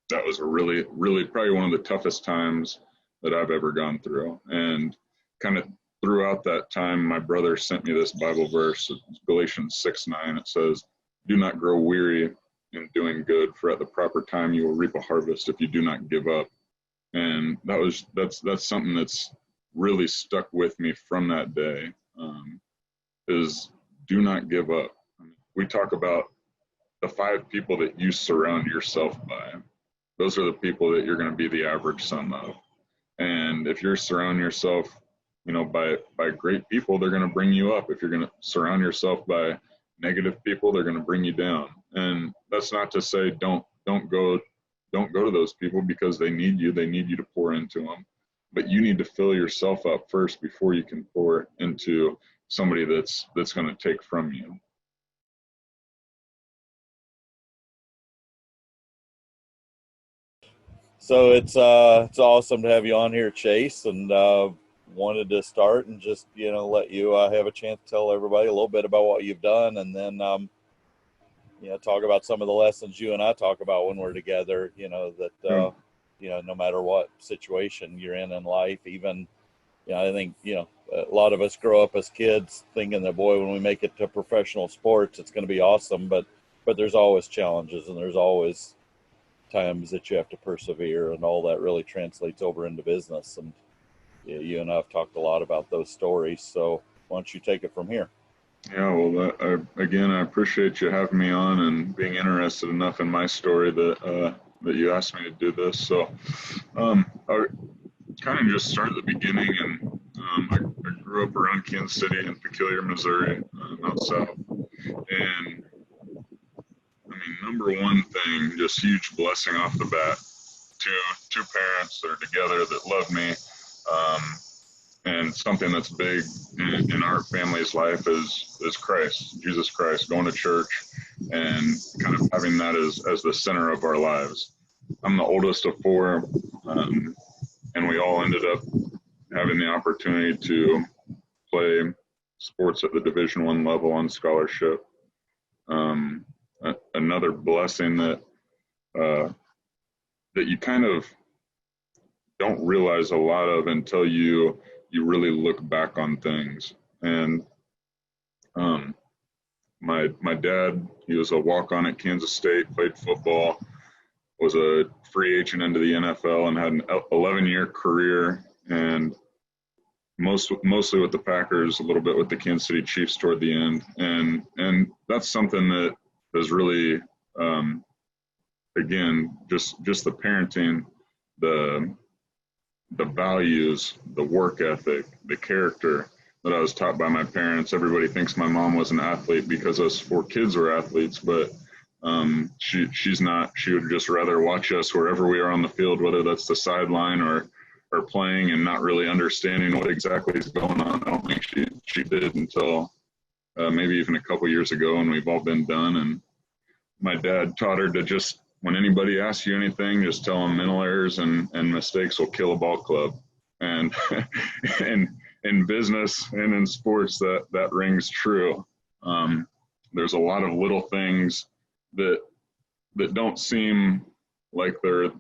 that was a really probably one of the toughest times that I've ever gone through. And kind of throughout that time, my brother sent me this Bible verse, Galatians 6:9. It says, "Do not grow weary in doing good, for at the proper time you will reap a harvest if you do not give up." And that's something that's really stuck with me from that day. Is do not give up. We talk about the 5 people that you surround yourself by. Those are the people that you're going to be the average sum of. And if you're surrounding yourself, by great people, they're going to bring you up. If you're going to surround yourself by negative people, they're going to bring you down. And that's not to say don't go to those people, because they need you. They need you to pour into them. But you need to fill yourself up first before you can pour into somebody that's going to take from you. So it's awesome to have you on here, Chase, and wanted to start and just let you have a chance to tell everybody a little bit about what you've done, and then talk about some of the lessons you and I talk about when we're together. No matter what situation you're in life, even I think a lot of us grow up as kids thinking that, boy, when we make it to professional sports, it's going to be awesome, but there's always challenges, and there's always times that you have to persevere, and all that really translates over into business. And you and I have talked a lot about those stories. So why don't you take it from here? Yeah, well, again, I appreciate you having me on and being interested enough in my story that you asked me to do this. So I kind of just start at the beginning, and I grew up around Kansas City in Peculiar, Missouri, out south. And number one thing, just huge blessing off the bat. Two parents that are together that love me, and something that's big in our family's life is Christ, Jesus Christ, going to church, and kind of having that as the center of our lives. I'm the oldest of 4, and we all ended up having the opportunity to play sports at the Division I level on scholarship. Another blessing that you kind of don't realize a lot of until you really look back on things. And my dad, he was a walk-on at Kansas State, played football, was a free agent into the NFL, and had an 11-year career, and mostly with the Packers, a little bit with the Kansas City Chiefs toward the end. And that's something that is really, again, just the parenting, the values, the work ethic, the character that I was taught by my parents. Everybody thinks my mom was an athlete because us 4 kids were athletes, but she's not. She would just rather watch us wherever we are on the field, whether that's the sideline or playing, and not really understanding what exactly is going on. I don't think she did until maybe even a couple years ago, and we've all been done. And my dad taught her to just, when anybody asks you anything, just tell them mental errors and mistakes will kill a ball club. And in business and in sports, that rings true. There's a lot of little things that don't seem like they're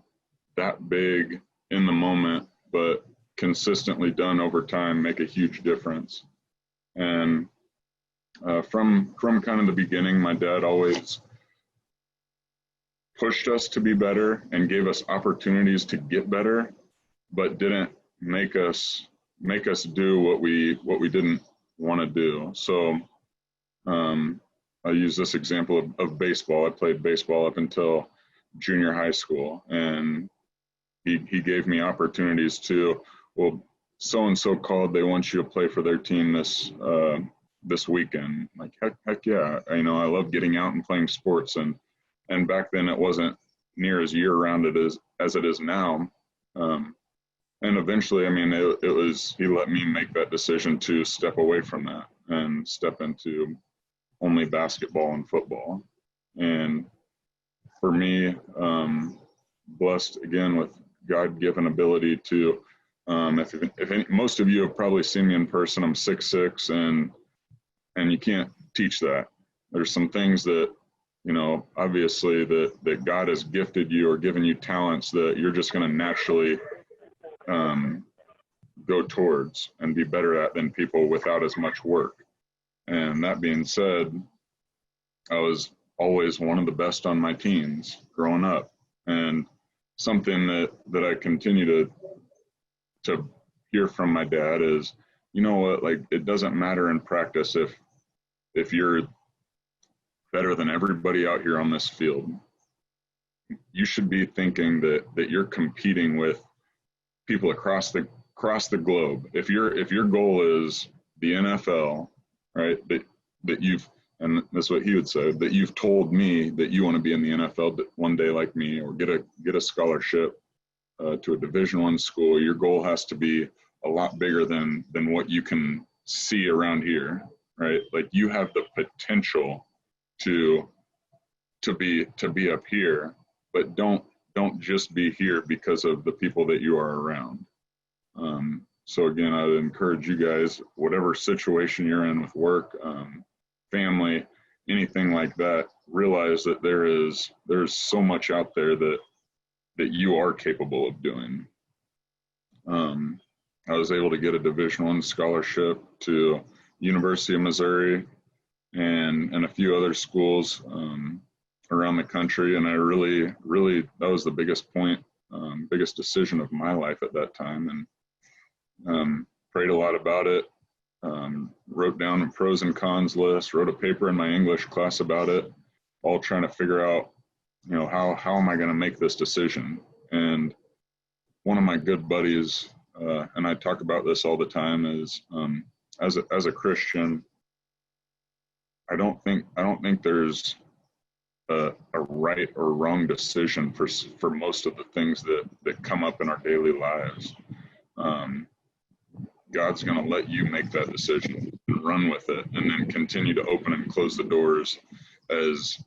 that big in the moment, but consistently done over time make a huge difference. And from kind of the beginning, my dad always pushed us to be better and gave us opportunities to get better, but didn't make us do what we didn't want to do. So I use this example of baseball. I played baseball up until junior high school, and he gave me opportunities to, well, so-and-so called, they want you to play for their team this weekend. Like, heck yeah. I love getting out and playing sports, and back then it wasn't near as year-round as it is now. And eventually, it was, he let me make that decision to step away from that and step into only basketball and football. And for me, blessed again with God-given ability to, most of you have probably seen me in person. I'm 6'6", and you can't teach that. There's some things that obviously that God has gifted you or given you talents that you're just going to naturally um, go towards and be better at than people without as much work. And that being said, I was always one of the best on my teams growing up. And something that I continue to hear from my dad is, you know what, like it doesn't matter in practice if you're better than everybody out here on this field. You should be thinking that you're competing with people across the globe. If your goal is the NFL, right? That you've and that's what he would say, that you've told me that you want to be in the NFL one day like me, or get a scholarship to a Division I school. Your goal has to be a lot bigger than what you can see around here, right? Like you have the potential to be up here, but don't just be here because of the people that you are around. So again, I would encourage you guys, whatever situation you're in with work, family, anything like that, realize that there's so much out there that you are capable of doing. I was able to get a Division I scholarship to University of Missouri and a few other schools around the country, and I really that was the biggest biggest decision of my life at that time, and prayed a lot about it. Wrote down a pros and cons list, wrote a paper in my English class about it, all trying to figure out, how am I going to make this decision? And one of my good buddies, and I talk about this all the time, is as a Christian, I don't think there's a right or wrong decision for most of the things that come up in our daily lives. God's going to let you make that decision and run with it, and then continue to open and close the doors as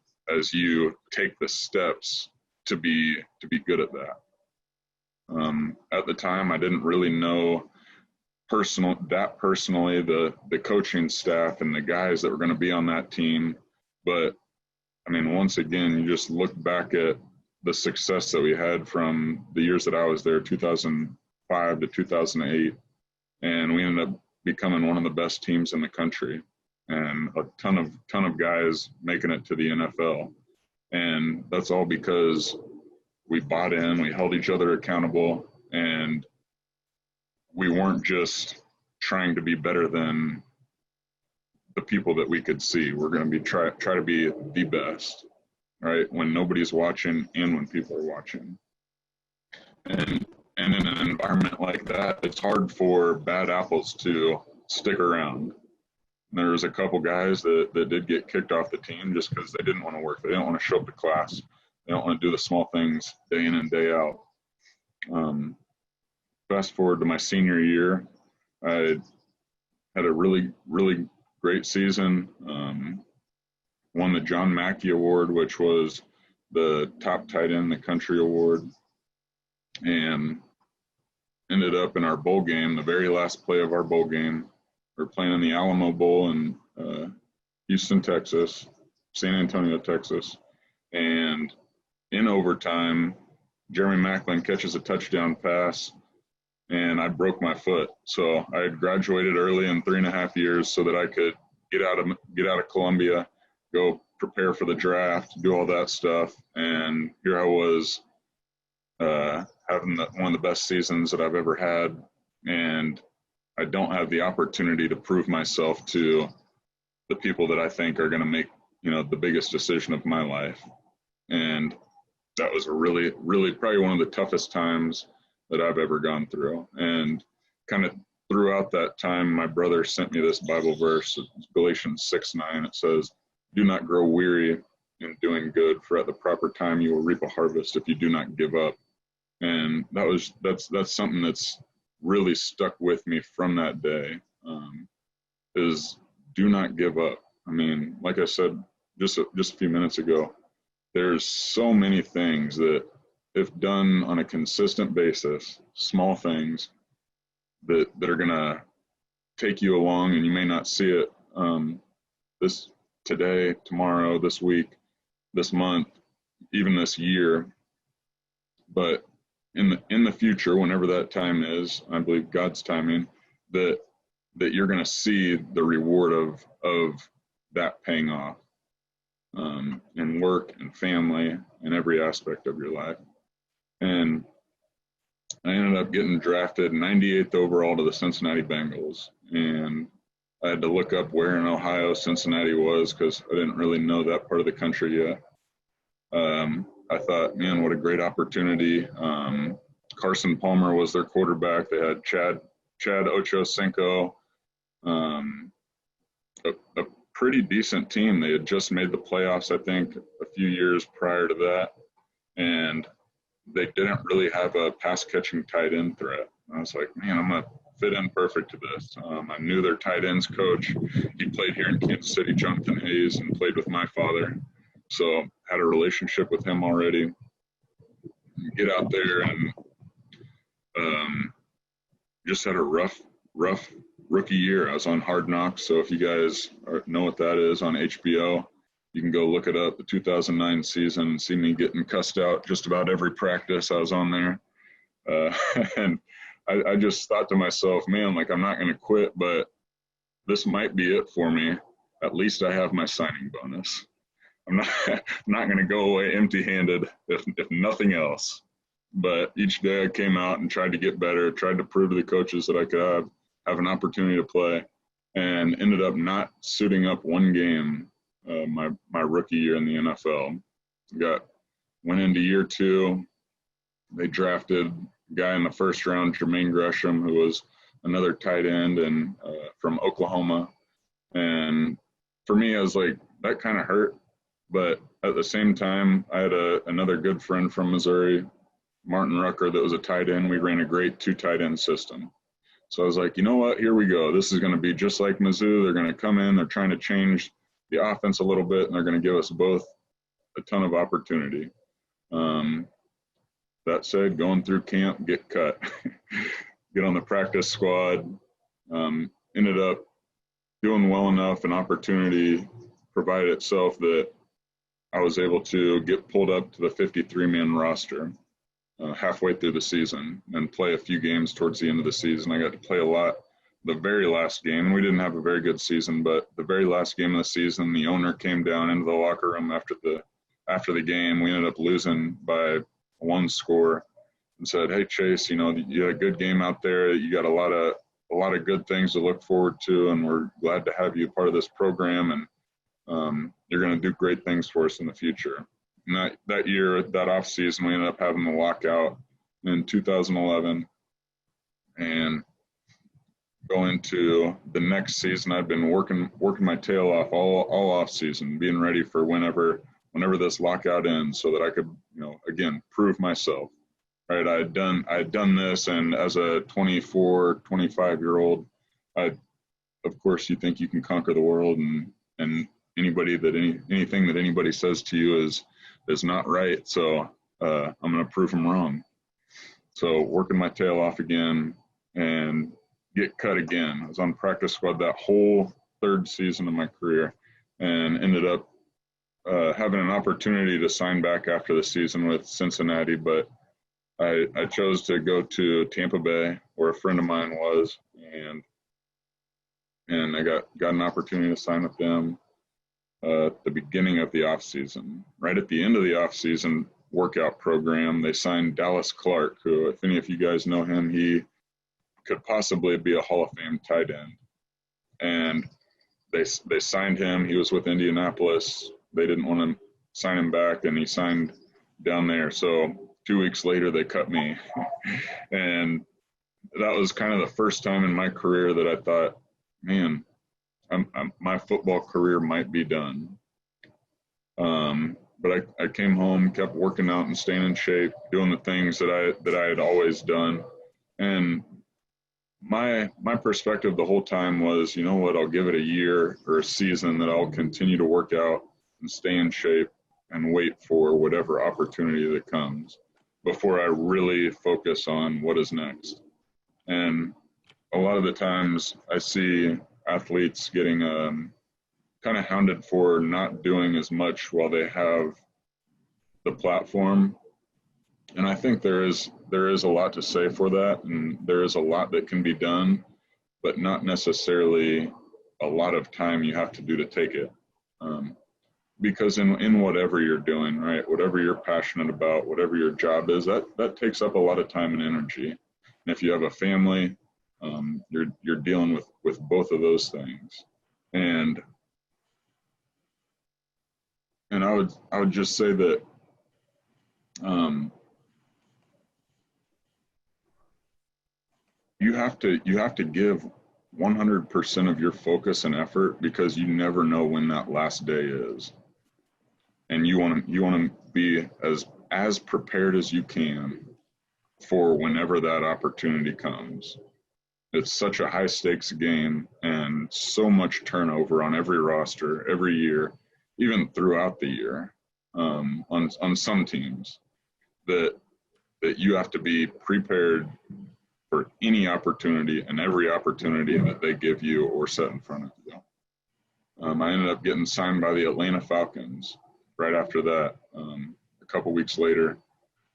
you take the steps to be good at that. At the time, I didn't really know personally the coaching staff and the guys that were going to be on that team, but I mean, once again, you just look back at the success that we had from the years that I was there, 2005 to 2008, and we ended up becoming one of the best teams in the country, and a ton of guys making it to the NFL. And that's all because we bought in, we held each other accountable, and we weren't just trying to be better than the people that we could see. We're going to be try to be the best, right? When nobody's watching and when people are watching. And in an environment like that, it's hard for bad apples to stick around. There was a couple guys that did get kicked off the team just because they didn't want to work. They didn't want to show up to class. They don't want to do the small things day in and day out. Fast forward to my senior year, I had a really great season. Won the John Mackey Award, which was the top tight end in the country award, and ended up in our bowl game, the very last play of our bowl game. We were playing in the Alamo Bowl in Houston, Texas, San Antonio, Texas, and in overtime, Jeremy Macklin catches a touchdown pass, and I broke my foot. So I had graduated early in 3.5 years so that I could get out of Columbia, go prepare for the draft, do all that stuff, and here I was having one of the best seasons that I've ever had, and I don't have the opportunity to prove myself to the people that I think are going to make the biggest decision of my life. And that was a really probably one of the toughest times that I've ever gone through. And kind of throughout that time, my brother sent me this Bible verse, Galatians 6:9. It says, "Do not grow weary in doing good, for at the proper time you will reap a harvest if you do not give up." And that's something that's really stuck with me from that day, is do not give up. I mean, like I said just a few minutes ago, there's so many things that, if done on a consistent basis, small things that are going to take you along, and you may not see it this today, tomorrow, this week, this month, even this year. But in the future, whenever that time is, I believe God's timing, that you're going to see the reward of that paying off, in work and family and every aspect of your life. And I ended up getting drafted 98th overall to the Cincinnati Bengals, and I had to look up where in Ohio Cincinnati was because I didn't really know that part of the country yet. I thought, man, what a great opportunity. Carson Palmer was their quarterback. They had Chad Ochocinco, a pretty decent team. They had just made the playoffs, I think, a few years prior to that, and they didn't really have a pass-catching tight end threat. I was like, man, I'm going to fit in perfect to this. I knew their tight ends coach. He played here in Kansas City, Jonathan Hayes, and played with my father. So had a relationship with him already. Get out there and just had a rough rookie year. I was on Hard Knocks, so if you guys know what that is on HBO, you can go look it up, the 2009 season, and see me getting cussed out just about every practice I was on there. And I just thought to myself, man, like, I'm not going to quit, but this might be it for me. At least I have my signing bonus. I'm not going to go away empty-handed, if nothing else. But each day I came out and tried to get better, tried to prove to the coaches that I could have an opportunity to play, and ended up not suiting up one game my rookie year in the NFL. Went into year two. They drafted a guy in the first round, Jermaine Gresham, who was another tight end and from Oklahoma. And for me, I was like, that kind of hurt. But at the same time, I had another good friend from Missouri, Martin Rucker, that was a tight end. We ran a great 2 tight end system. So I was like, you know what? Here we go. This is going to be just like Mizzou. They're going to come in. They're trying to change the offense a little bit, and they're going to give us both a ton of opportunity. That said, going through camp, get cut, get on the practice squad, ended up doing well enough, an opportunity provided itself that I was able to get pulled up to the 53-man roster halfway through the season and play a few games towards the end of the season. I got to play a lot the very last game. We didn't have a very good season, but the very last game of the season, the owner came down into the locker room after the game. We ended up losing by 1 score and said, hey, Chase, you had a good game out there. You got a lot of good things to look forward to, and we're glad to have you part of this program, and you're going to do great things for us in the future. And that year, that off season, we ended up having the lockout in 2011, and going to the next season, I'd been working my tail off all off season, being ready for whenever this lockout ends, so that I could, again, prove myself. Right, I had done this, and as a 24, 25-year-old, of course, you think you can conquer the world, and anything that anybody says to you is not right. So I'm going to prove them wrong. So working my tail off again and get cut again. I was on practice squad that whole 3rd season of my career, and ended up having an opportunity to sign back after the season with Cincinnati, but I chose to go to Tampa Bay, where a friend of mine was, and I got an opportunity to sign with them at the beginning of the off season. Right at the end of the off season workout program, they signed Dallas Clark, who, if any of you guys know him, he could possibly be a Hall of Fame tight end. And they signed him. He was with Indianapolis. They didn't want to sign him back, and he signed down there. So 2 weeks later, they cut me. And that was kind of the first time in my career that I thought, man, my football career might be done. But I came home, kept working out and staying in shape, doing the things that I had always done. And my perspective the whole time was, you know what, I'll give it a year or a season that I'll continue to work out and stay in shape and wait for whatever opportunity that comes before I really focus on what is next. And a lot of the times I see athletes getting kind of hounded for not doing as much while they have the platform. And I think there is a lot to say for that, and there is a lot that can be done, but not necessarily a lot of time you have to do to take it. Because in whatever you're doing, right, whatever you're passionate about, whatever your job is, that takes up a lot of time and energy. And if you have a family, you're dealing with both of those things. And I would just say that you have to give 100% of your focus and effort, because you never know when that last day is, and you want to be as prepared as you can for whenever that opportunity comes. It's such a high stakes game, and so much turnover on every roster every year, even throughout the year, on some teams, that you have to be prepared for any opportunity and every opportunity that they give you or set in front of you. I ended up getting signed by the Atlanta Falcons right after that. A couple weeks later,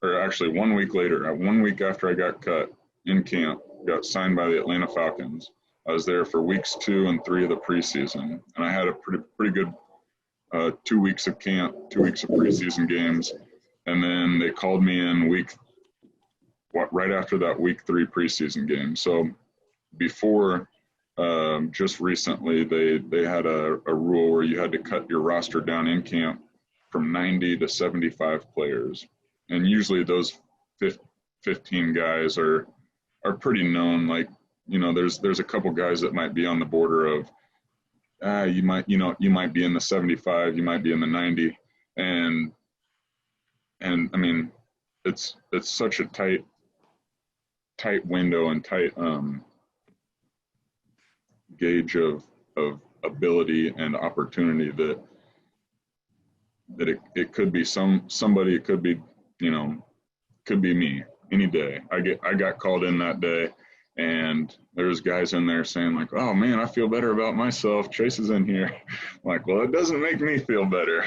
or actually 1 week later, 1 week after I got cut in camp, got signed by the Atlanta Falcons. I was there for weeks 2 and 3 of the preseason, and I had a pretty good 2 weeks of camp, 2 weeks of preseason games, and then they called me in right after that week 3 preseason game. So before, just recently, they had a rule where you had to cut your roster down in camp from 90 to 75 players, and usually those 15 guys are pretty known. Like, there's a couple guys that might be on the border of you might be in the 75, you might be in the 90, and I mean, it's such a tight window and tight gauge of ability and opportunity that it could be somebody, it could be, could be me any day. I got called in that day, and there's guys in there saying like, oh man, I feel better about myself, Chase is in here. I'm like, well, it doesn't make me feel better.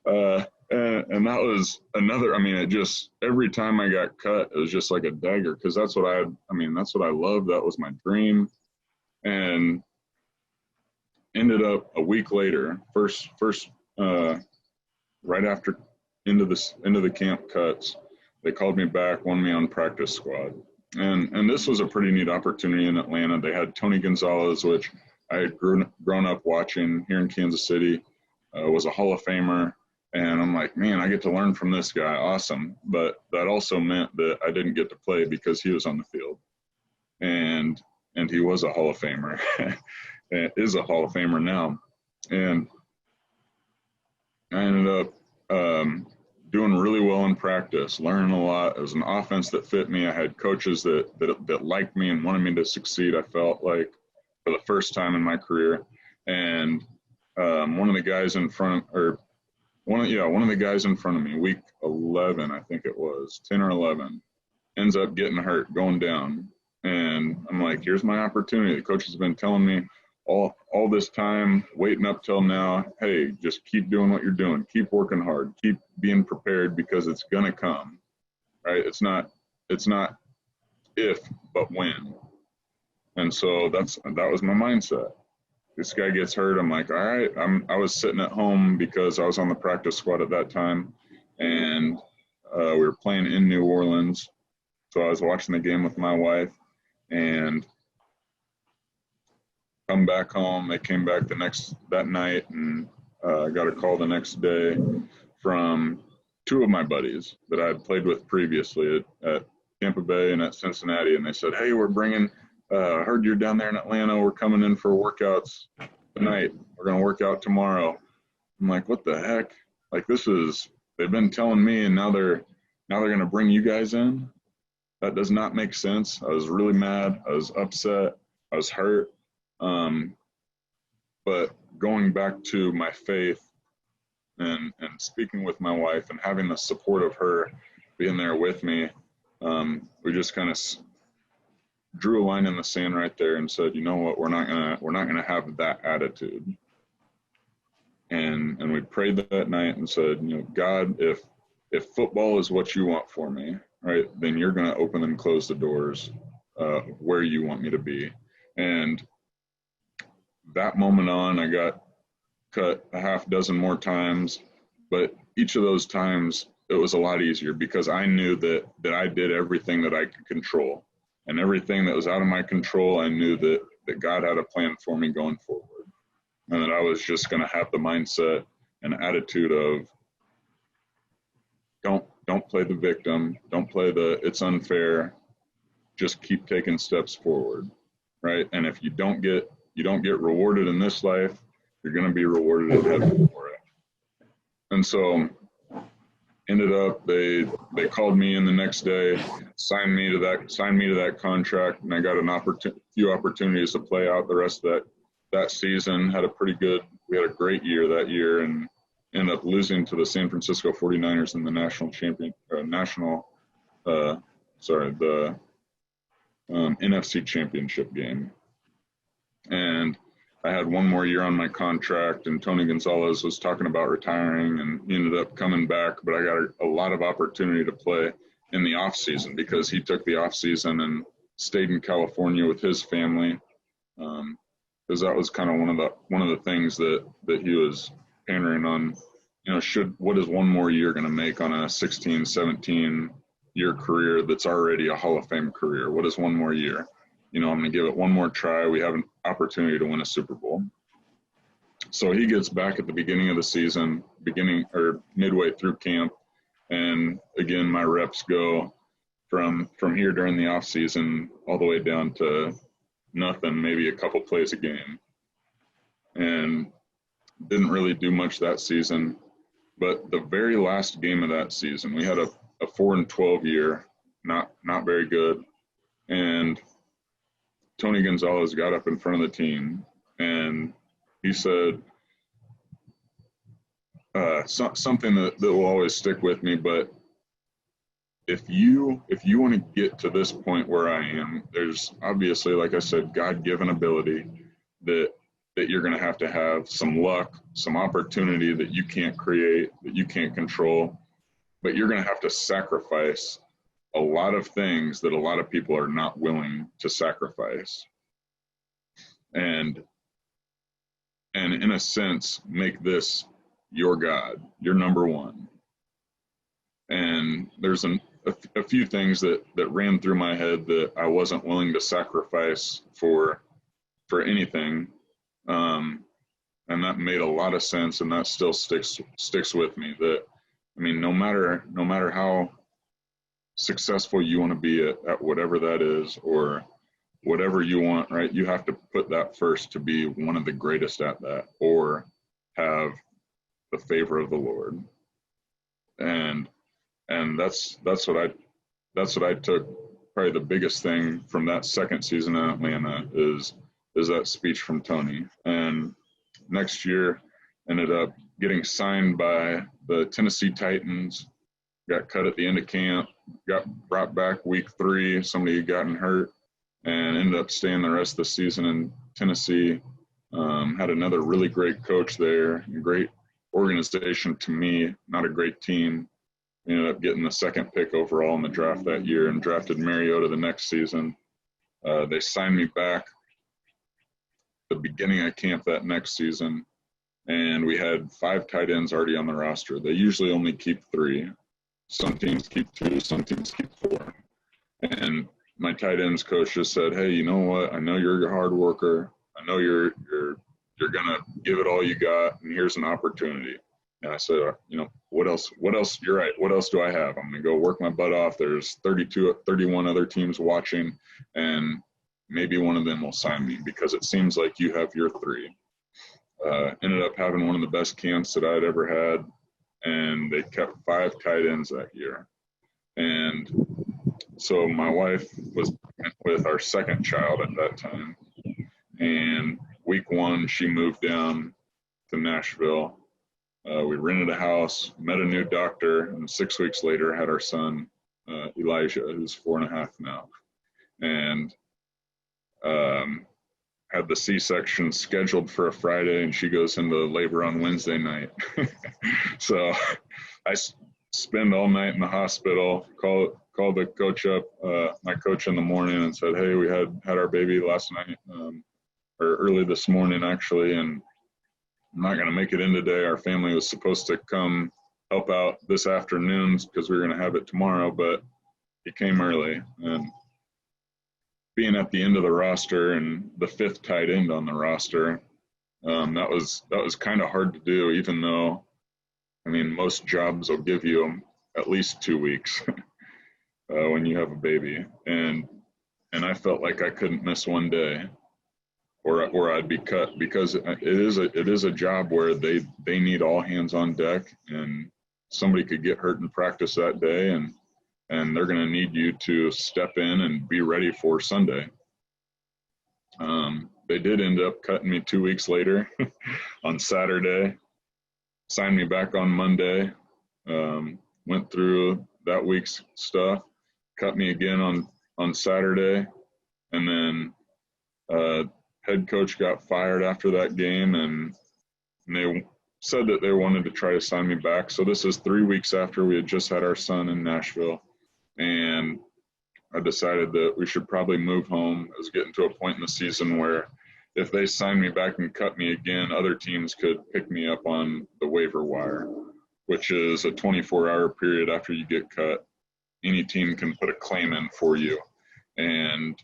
And that was another, I mean, it just, every time I got cut, it was just like a dagger, because that's what that's what I loved. That was my dream. And ended up a week later, first right after into the camp cuts, they called me back, wanted me on practice squad. And this was a pretty neat opportunity in Atlanta. They had Tony Gonzalez, which I had grown up watching here in Kansas City, was a Hall of Famer. And I'm like, man, I get to learn from this guy. Awesome. But that also meant that I didn't get to play because he was on the field. And he was a Hall of Famer, is a Hall of Famer now. And I ended up doing really well in practice, learning a lot. It was an offense that fit me. I had coaches that liked me and wanted me to succeed, I felt like, for the first time in my career. And one of the guys in front of me, week 11, I think it was, 10 or 11, ends up getting hurt, going down. And I'm like, here's my opportunity. The coach has been telling me all this time, waiting up till now, hey, just keep doing what you're doing. Keep working hard. Keep being prepared, because it's going to come, right? It's not if, but when. And so that was my mindset. This guy gets hurt. I'm like, all right. I was sitting at home because I was on the practice squad at that time, and we were playing in New Orleans. So I was watching the game with my wife, and come back home. They came back that night, and I got a call the next day from 2 of my buddies that I had played with previously at Tampa Bay and at Cincinnati. And they said, hey, we're bringing, heard you're down there in Atlanta. We're coming in for workouts tonight. We're going to work out tomorrow. I'm like, what the heck? Like, they've been telling me, and now they're going to bring you guys in. That does not make sense. I was really mad. I was upset. I was hurt. But going back to my faith and speaking with my wife and having the support of her being there with me, we just kind of drew a line in the sand right there and said, you know what, we're not gonna have that attitude. And we prayed that night and said, God, if football is what you want for me, right, then you're going to open and close the doors where you want me to be. And that moment on, I got cut a half dozen more times, but each of those times it was a lot easier because I knew that I did everything that I could control, and everything that was out of my control, I knew that God had a plan for me going forward, and that I was just going to have the mindset and attitude of don't play the victim, don't play the it's unfair, just keep taking steps forward, right? And if you don't get rewarded in this life, you're going to be rewarded in heaven for it. And so ended up they called me in the next day, signed me to that contract, and I got few opportunities to play out the rest of that season. We had a great year that year, and ended up losing to the San Francisco 49ers in the NFC championship game. And I had one more year on my contract, and Tony Gonzalez was talking about retiring, and he ended up coming back, but I got a lot of opportunity to play in the off season because he took the off season and stayed in California with his family. Because that was kind of one of the things that he was pandering on. What is one more year going to make on a 16, 17 year career that's already a Hall of Fame career? What is one more year? I'm going to give it one more try. We have an opportunity to win a Super Bowl. So he gets back at the beginning of the season, midway through camp, and again my reps go from here during the off season all the way down to nothing, maybe a couple plays a game, and didn't really do much that season. But the very last game of that season, we had a 4-12 year, not very good, and Tony Gonzalez got up in front of the team and he said something that will always stick with me. But if you want to get to this point where I am, there's obviously, like I said, God-given ability that you're going to have some luck, some opportunity that you can't create, that you can't control, but you're going to have to sacrifice a lot of things that a lot of people are not willing to sacrifice. And in a sense, make this your God, your number one. And there's a few things that ran through my head that I wasn't willing to sacrifice for anything. And that made a lot of sense, and that still sticks with me. That, I mean, no matter how successful you want to be at whatever that is, or whatever you want, right? You have to put that first to be one of the greatest at that, or have the favor of the Lord. And that's what I took. Probably the biggest thing from that second season in Atlanta is that speech from Tony. And next year ended up getting signed by the Tennessee Titans, got cut at the end of camp, got brought back week 3, somebody had gotten hurt, and ended up staying the rest of the season in Tennessee. Had another really great coach there, great organization to me, not a great team. Ended up getting the 2nd pick overall in the draft that year and drafted Mariota the next season. They signed me back the beginning of camp that next season, and we had 5 tight ends already on the roster. They usually only keep 3. Some teams keep 2, some teams keep 4. And my tight ends coach just said, "Hey, you know what? I know you're a hard worker. I know you're gonna give it all you got, and here's an opportunity." And I said, what else? You're right. What else do I have? I'm gonna go work my butt off. There's 31 other teams watching, and maybe one of them will sign me because it seems like you have your 3. Ended up having one of the best camps that I'd ever had, and they kept 5 tight ends that year. And so my wife was with our 2nd child at that time, and week 1 she moved down to Nashville. We rented a house, met a new doctor, and 6 weeks later had our son Elijah, who's 4.5 now. And had the C-section scheduled for a Friday, and she goes into labor on Wednesday night. So I spend all night in the hospital, called the coach up, my coach in the morning, and said, hey, we had our baby last night, or early this morning actually, and I'm not going to make it in today. Our family was supposed to come help out this afternoon because we were going to have it tomorrow, but he came early. And being at the end of the roster and the fifth tight end on the roster, that was kind of hard to do, even though, I mean, most jobs will give you at least 2 weeks when you have a baby. And I felt like I couldn't miss one day, or I'd be cut, because it is a job where they need all hands on deck, and somebody could get hurt in practice that day, and they're going to need you to step in and be ready for Sunday. They did end up cutting me 2 weeks later on Saturday, signed me back on Monday, went through that week's stuff, cut me again on Saturday, and then head coach got fired after that game, and they said that they wanted to try to sign me back. So this is 3 weeks after we had just had our son in Nashville, and I decided that we should probably move home. I was getting to a point in the season where if they signed me back and cut me again, other teams could pick me up on the waiver wire, which is a 24-hour period after you get cut. Any team can put a claim in for you and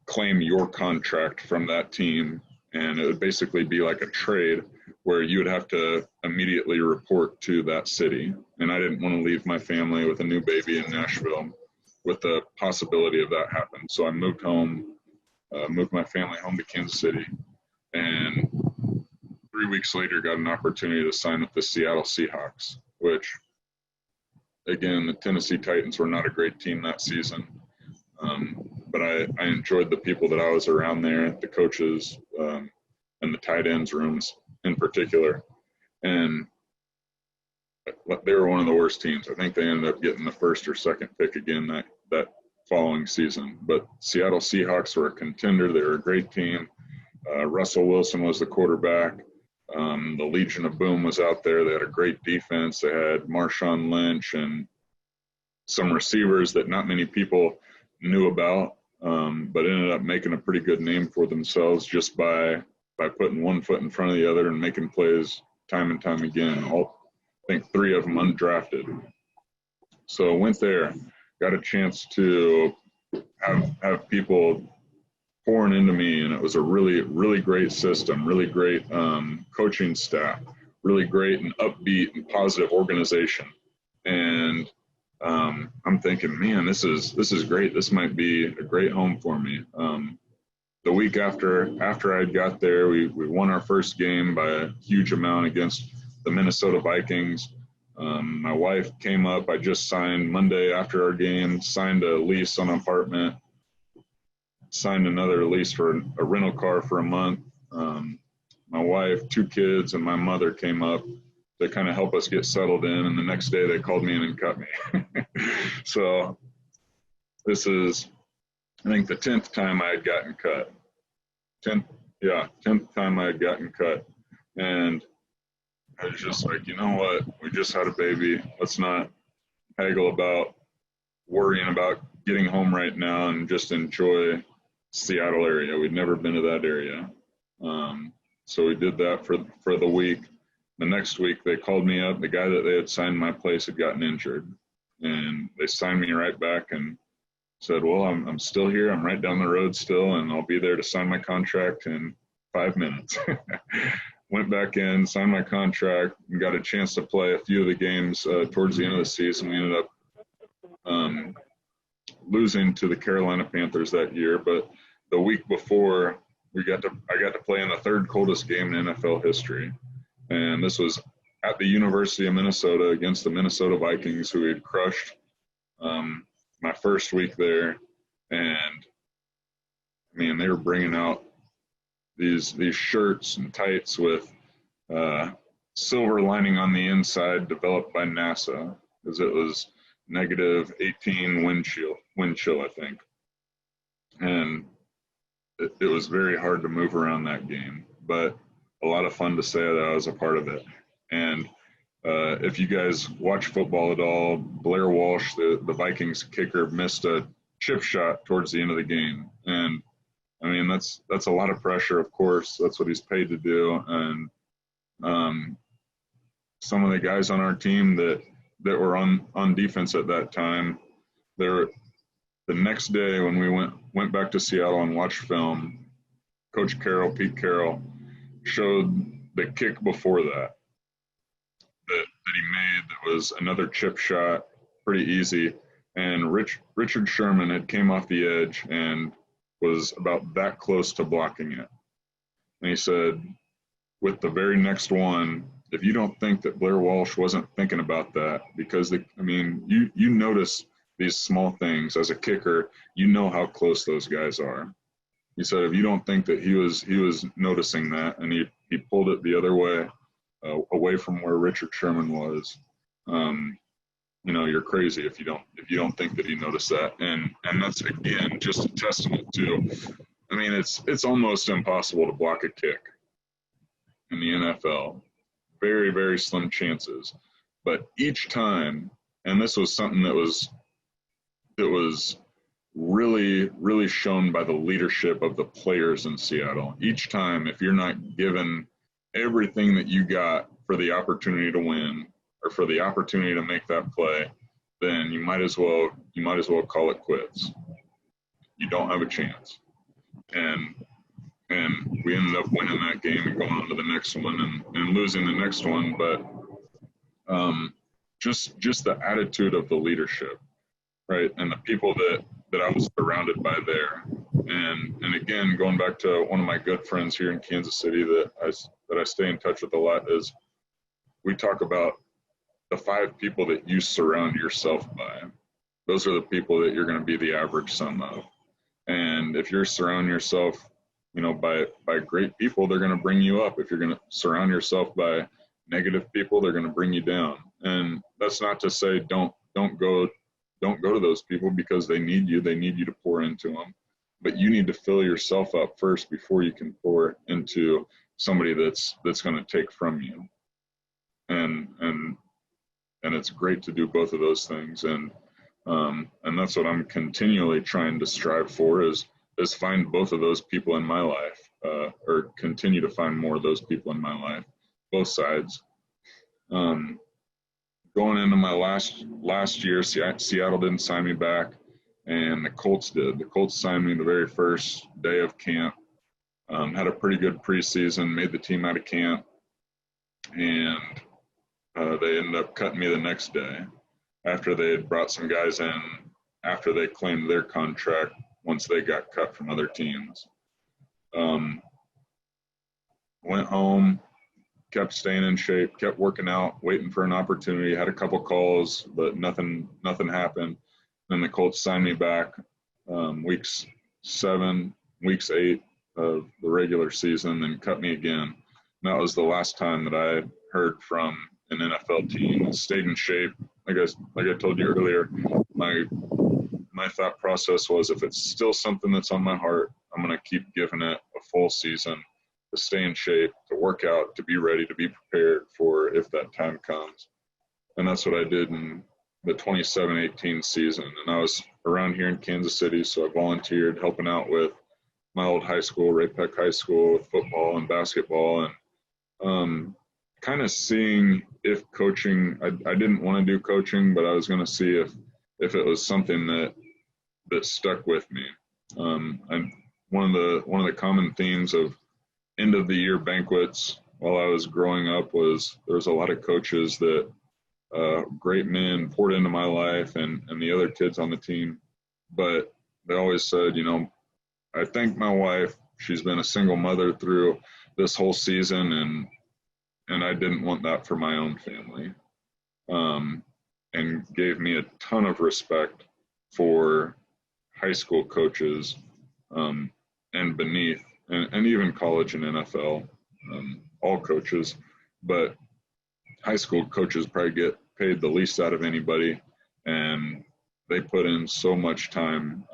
claim your contract from that team, and it would basically be like a trade where you would have to immediately report to that city. And I didn't want to leave my family with a new baby in Nashville with the possibility of that happening. So I moved home, moved my family home to Kansas City, and 3 weeks later got an opportunity to sign with the Seattle Seahawks, which, again, the Tennessee Titans were not a great team that season. But I enjoyed the people that I was around there, the coaches, and the tight ends rooms in particular. And they were one of the worst teams. I think they ended up getting the first or second pick again that following season. But Seattle Seahawks were a contender. They were a great team. Russell Wilson was the quarterback. The Legion of Boom was out there. They had a great defense. They had Marshawn Lynch and some receivers that not many people knew about, but ended up making a pretty good name for themselves just by putting one foot in front of the other and making plays time and time again. I think 3 of them undrafted. So I went there, got a chance to have people pouring into me, and it was a really, really great system, really great coaching staff, really great and upbeat and positive organization. And I'm thinking, man, this is great. This might be a great home for me. The week after I got there, we won our first game by a huge amount against the Minnesota Vikings. My wife came up. I just signed Monday after our game, signed a lease on an apartment, signed another lease for a rental car for a month. My wife, 2 kids, and my mother came up to kind of help us get settled in, and the next day they called me in and cut me. So this is, I think, the 10th time I had gotten cut. 10th time I had gotten cut. And I was just like, you know what? We just had a baby. Let's not haggle about worrying about getting home right now and just enjoy Seattle area. We'd never been to that area. So we did that for the week. The next week they called me up. The guy that they had signed my place had gotten injured, and they signed me right back and said, well, I'm still here. I'm right down the road still, and I'll be there to sign my contract in 5 minutes. Went back in, signed my contract, and got a chance to play a few of the games towards the end of the season. We ended up losing to the Carolina Panthers that year, but the week before, I got to play in the 3rd coldest game in NFL history. And this was at the University of Minnesota against the Minnesota Vikings, who had crushed my first week there. And, man, they were bringing out these shirts and tights with silver lining on the inside developed by NASA, because it was -18 wind chill, I think. And it was very hard to move around that game, but a lot of fun to say that I was a part of it. And if you guys watch football at all, Blair Walsh, the Vikings kicker, missed a chip shot towards the end of the game. And I mean, that's a lot of pressure, of course. That's what he's paid to do. And some of the guys on our team that were on defense at that time, the next day when we went back to Seattle and watched film, Coach Carroll, Pete Carroll, showed the kick before that he made that was another chip shot, pretty easy. And Richard Sherman had came off the edge and was about that close to blocking it. And he said, with the very next one, if you don't think that Blair Walsh wasn't thinking about that, because you notice these small things as a kicker, you know how close those guys are. He said, if you don't think that he was noticing that, and he pulled it the other way, away from where Richard Sherman was, you're crazy if you don't think that he noticed that. And that's, again, just a testament to, it's almost impossible to block a kick in the NFL. Very, very slim chances. But each time, and this was something that was really, really shown by the leadership of the players in Seattle. Each time, if you're not given everything that you got for the opportunity to win or for the opportunity to make that play, then you might as well call it quits. You don't have a chance. And we ended up winning that game and going on to the next one and losing the next one. But just the attitude of the leadership, right, and the people that I was surrounded by there. And again, going back to one of my good friends here in Kansas City that I stay in touch with a lot, is we talk about the 5 people that you surround yourself by. Those are the people that you're going to be the average sum of. And if you're surrounding yourself, by great people, they're going to bring you up. If you're going to surround yourself by negative people, they're going to bring you down. And that's not to say don't go to those people, because they need you. They need you to pour into them. But you need to fill yourself up first before you can pour into somebody that's going to take from you. And it's great to do both of those things. And that's what I'm continually trying to strive for, is find both of those people in my life, or continue to find more of those people in my life, both sides. Going into my last year, Seattle didn't sign me back, and the Colts did. The Colts signed me the very first day of camp. Had a pretty good preseason, made the team out of camp, and they ended up cutting me the next day after they had brought some guys in after they claimed their contract once they got cut from other teams. Went home, kept staying in shape, kept working out, waiting for an opportunity. Had a couple calls, but nothing happened. Then the Colts signed me back weeks 7, weeks 8 of the regular season, and cut me again. And that was the last time that I heard from an NFL team. Stayed in shape. Like I told you earlier, my thought process was, if it's still something that's on my heart, I'm going to keep giving it a full season to stay in shape, to work out, to be ready, to be prepared for if that time comes. And that's what I did in the 27-18 season. And I was around here in Kansas City, so I volunteered helping out with my old high school, Ray Peck High School, with football and basketball, and kind of seeing if coaching, I didn't want to do coaching, but I was going to see if it was something that stuck with me. And one of the common themes of end of the year banquets while I was growing up was there was a lot of coaches that great men poured into my life and the other kids on the team, but they always said, I thank my wife. She's been a single mother through this whole season, and I didn't want that for my own family. And gave me a ton of respect for high school coaches and beneath, and even college and NFL, all coaches. But high school coaches probably get paid the least out of anybody, and they put in so much time.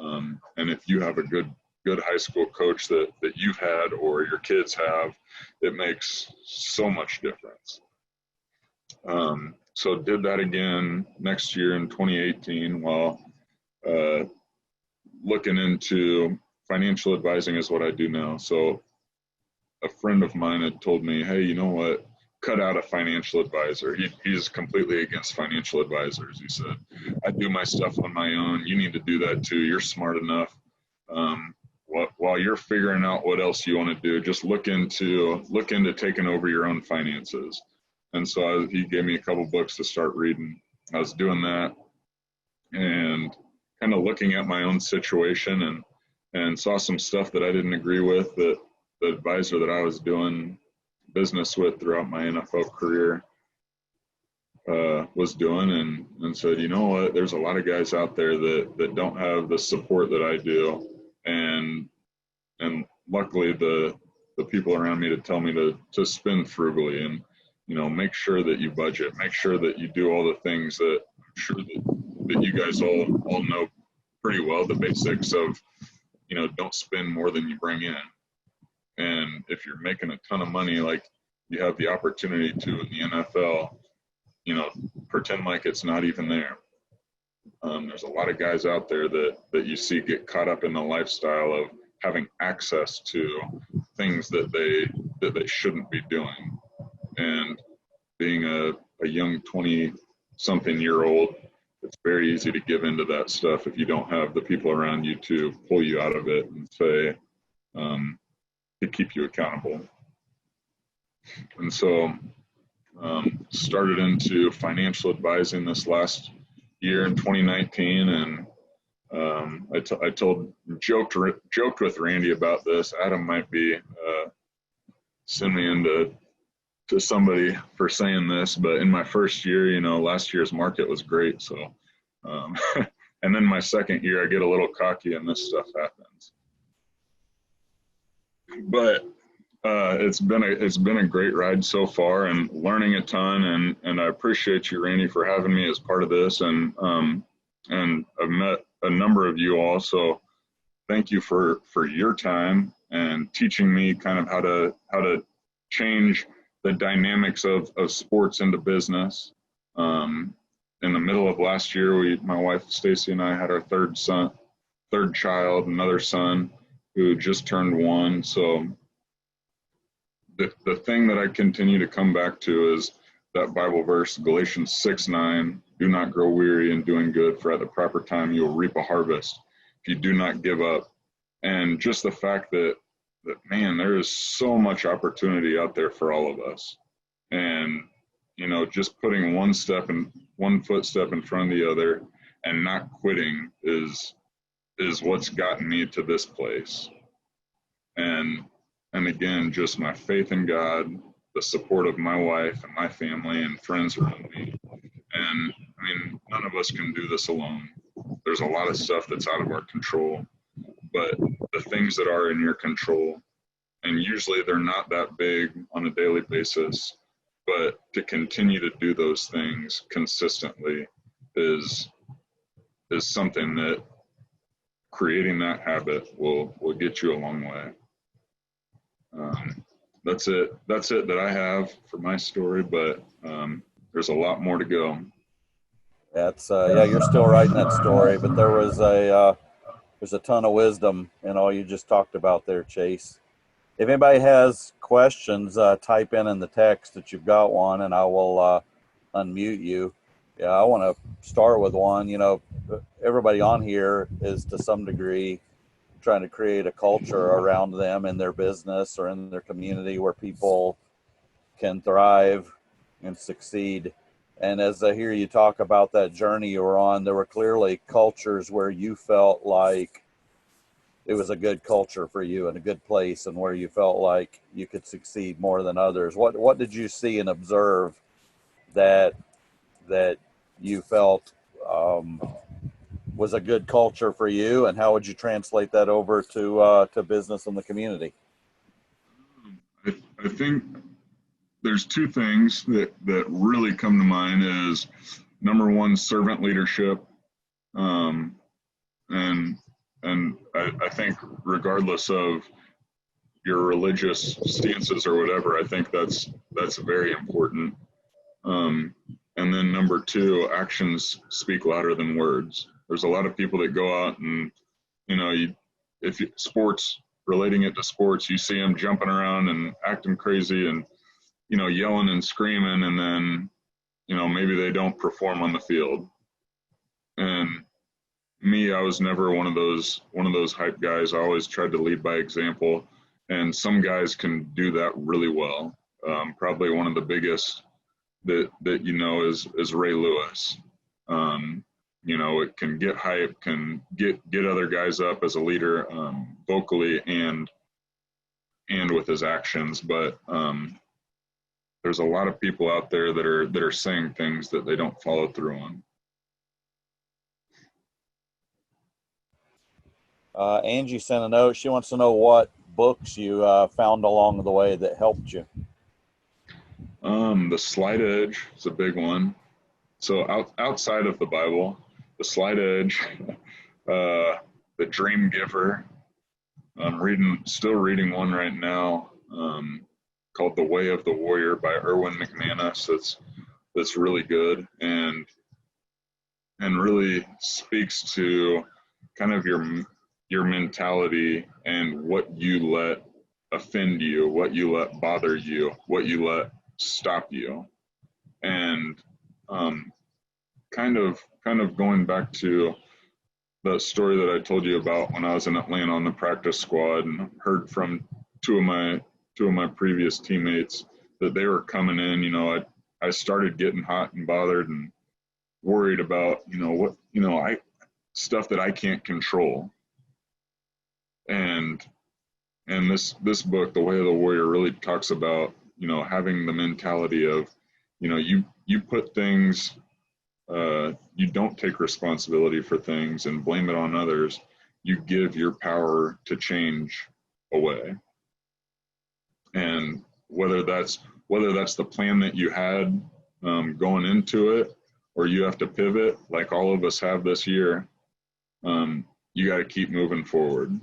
And if you have a good good high school coach that you've had or your kids have, it makes so much difference. So did that again next year in 2018 while looking into financial advising is what I do now. So a friend of mine had told me, hey, you know what? Cut out a financial advisor. He's completely against financial advisors. He said, I do my stuff on my own. You need to do that too. You're smart enough. While you're figuring out what else you want to do, just look into taking over your own finances. And so he gave me a couple books to start reading. I was doing that and kind of looking at my own situation and saw some stuff that I didn't agree with that the advisor that I was doing business with throughout my NFL career was doing, and said, you know what, there's a lot of guys out there that don't have the support that I do, and luckily the people around me to tell me to spend frugally and, you know, make sure that you budget, make sure that you do all the things that I'm sure that you guys all know pretty well, the basics of, you know, don't spend more than you bring in. And if you're making a ton of money, like you have the opportunity to in the NFL, you know, pretend like it's not even there. There's a lot of guys out there that you see get caught up in the lifestyle of having access to things that they shouldn't be doing. And being a young 20-something-year-old, it's very easy to give into that stuff if you don't have the people around you to pull you out of it and say, to keep you accountable. And so started into financial advising this last year in 2019, and I joked with Randy about this. Adam might be send me into somebody for saying this, but in my first year, you know, last year's market was great. So, and then my second year, I get a little cocky and this stuff happens. But it's been a great ride so far and learning a ton, and I appreciate you, Randy, for having me as part of this, and I've met a number of you all, so thank you for your time and teaching me kind of how to change the dynamics of sports into business. In the middle of last year, my wife Stacy and I had our third child, another son who just turned 1. So the thing that I continue to come back to is that Bible verse, Galatians 6:9, do not grow weary in doing good, for at the proper time you will reap a harvest if you do not give up. And just the fact that man, there is so much opportunity out there for all of us. And, you know, just putting one footstep in front of the other and not quitting is what's gotten me to this place. And again, just my faith in God, the support of my wife and my family and friends around me. And I mean, none of us can do this alone. There's a lot of stuff that's out of our control, but the things that are in your control, and usually they're not that big on a daily basis, but to continue to do those things consistently is something that creating that habit will get you a long way. That's it that I have for my story, but there's a lot more to go. That's yeah, you're still writing that story, but there's a ton of wisdom in all you just talked about there, Chase. If anybody has questions, type in the text that you've got one, and I will unmute you. Yeah, I want to start with one. You know, everybody on here is to some degree trying to create a culture around them in their business or in their community where people can thrive and succeed. And as I hear you talk about that journey you were on, there were clearly cultures where you felt like it was a good culture for you and a good place, and where you felt like you could succeed more than others. What did you see and observe that you felt was a good culture for you, and how would you translate that over to business and the community? I think there's two things that really come to mind is, number one, servant leadership. And and I think regardless of your religious stances or whatever, I think that's very important. And then number two, actions speak louder than words. There's a lot of people that go out and, you know, sports, relating it to sports, you see them jumping around and acting crazy and, you know, yelling and screaming, and then, you know, maybe they don't perform on the field. And me, I was never one of those hype guys. I always tried to lead by example, and some guys can do that really well. Probably one of the biggest that you know is Ray Lewis. You know, it can get hype, can get other guys up as a leader, vocally and with his actions. But there's a lot of people out there that are saying things that they don't follow through on. Angie sent a note. She wants to know what books you found along the way that helped you. The Slight Edge is a big one. So outside of the Bible, the Slight Edge, the Dream Giver. I'm still reading one right now, called The Way of the Warrior by Erwin McManus. That's really good and really speaks to kind of your mentality and what you let offend you, what you let bother you, what you let stop you. And kind of going back to the story that I told you about when I was in Atlanta on the practice squad, and heard from two of my previous teammates that they were coming in. You know, I started getting hot and bothered and worried about, stuff that I can't control. And this book, The Way of the Warrior, really talks about, you know, having the mentality of, you know, you put things, you don't take responsibility for things and blame it on others. You give your power to change away. And whether that's the plan that you had going into it, or you have to pivot like all of us have this year, you got to keep moving forward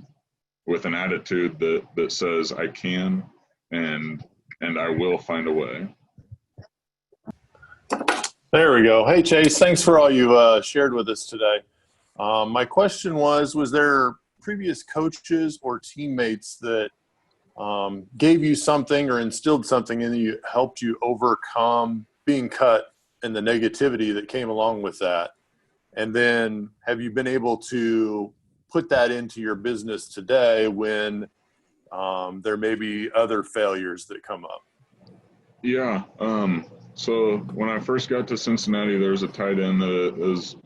with an attitude that says I can and I will find a way. There we go. Hey, Chase, thanks for all you shared with us today. My question was there previous coaches or teammates that gave you something or instilled something in you, helped you overcome being cut and the negativity that came along with that? And then have you been able to put that into your business today when there may be other failures that come up? Yeah. So when I first got to Cincinnati, there was a tight end that was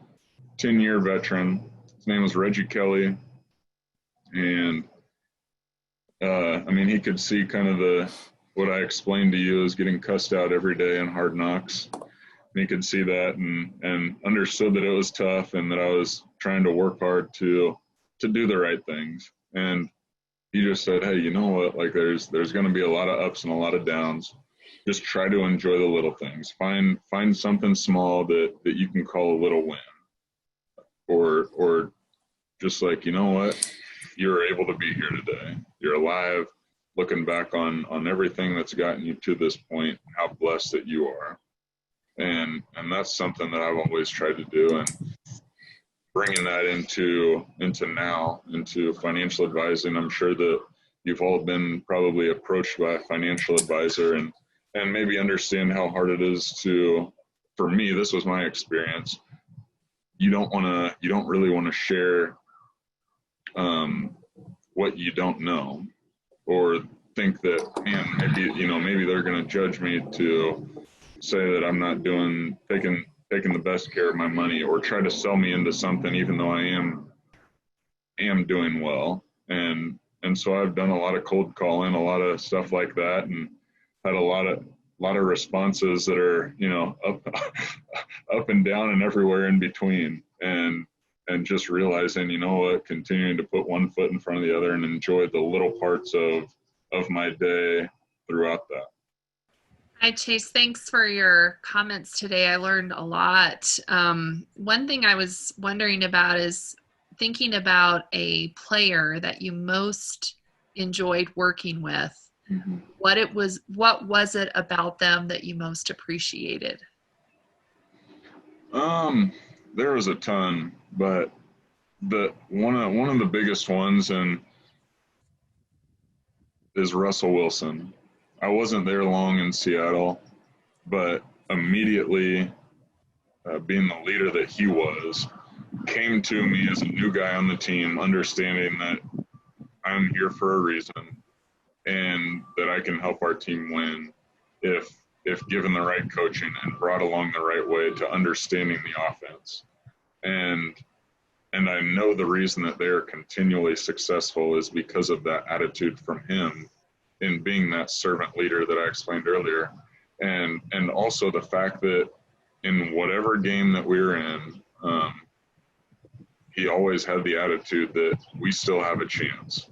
10-year veteran. His name was Reggie Kelly. And I mean, he could see kind of what I explained to you is getting cussed out every day in Hard Knocks. And he could see that and understood that it was tough and that I was trying to work hard to do the right things. And he just said, hey, you know what? Like there's going to be a lot of ups and a lot of downs. Just try to enjoy the little things. Find something small that you can call a little win. Or just like, you know what? You're able to be here today. You're alive, looking back on everything that's gotten you to this point, how blessed that you are. And that's something that I've always tried to do, and bringing that into financial advising. I'm sure that you've all been probably approached by a financial advisor and maybe understand how hard it is for me, this was my experience. You don't really want to share what you don't know, or think that, man, maybe they're going to judge me to say that I'm not taking the best care of my money, or try to sell me into something even though I am doing well. And so I've done a lot of cold calling, a lot of stuff like that, and had a lot of responses that are, you know, up and down and everywhere in between. And just realizing, you know what, continuing to put one foot in front of the other and enjoy the little parts of my day throughout that. Hi, Chase. Thanks for your comments today. I learned a lot. One thing I was wondering about is thinking about a player that you most enjoyed working with, what was it about them that you most appreciated? There was a ton, but the one of the biggest ones is Russell Wilson. I wasn't there long in Seattle, but immediately being the leader that he was, came to me as a new guy on the team, understanding that I'm here for a reason and that I can help our team win if given the right coaching and brought along the right way to understanding the offense. And I know the reason that they are continually successful is because of that attitude from him in being that servant leader that I explained earlier. And also the fact that in whatever game that we were in, he always had the attitude that we still have a chance.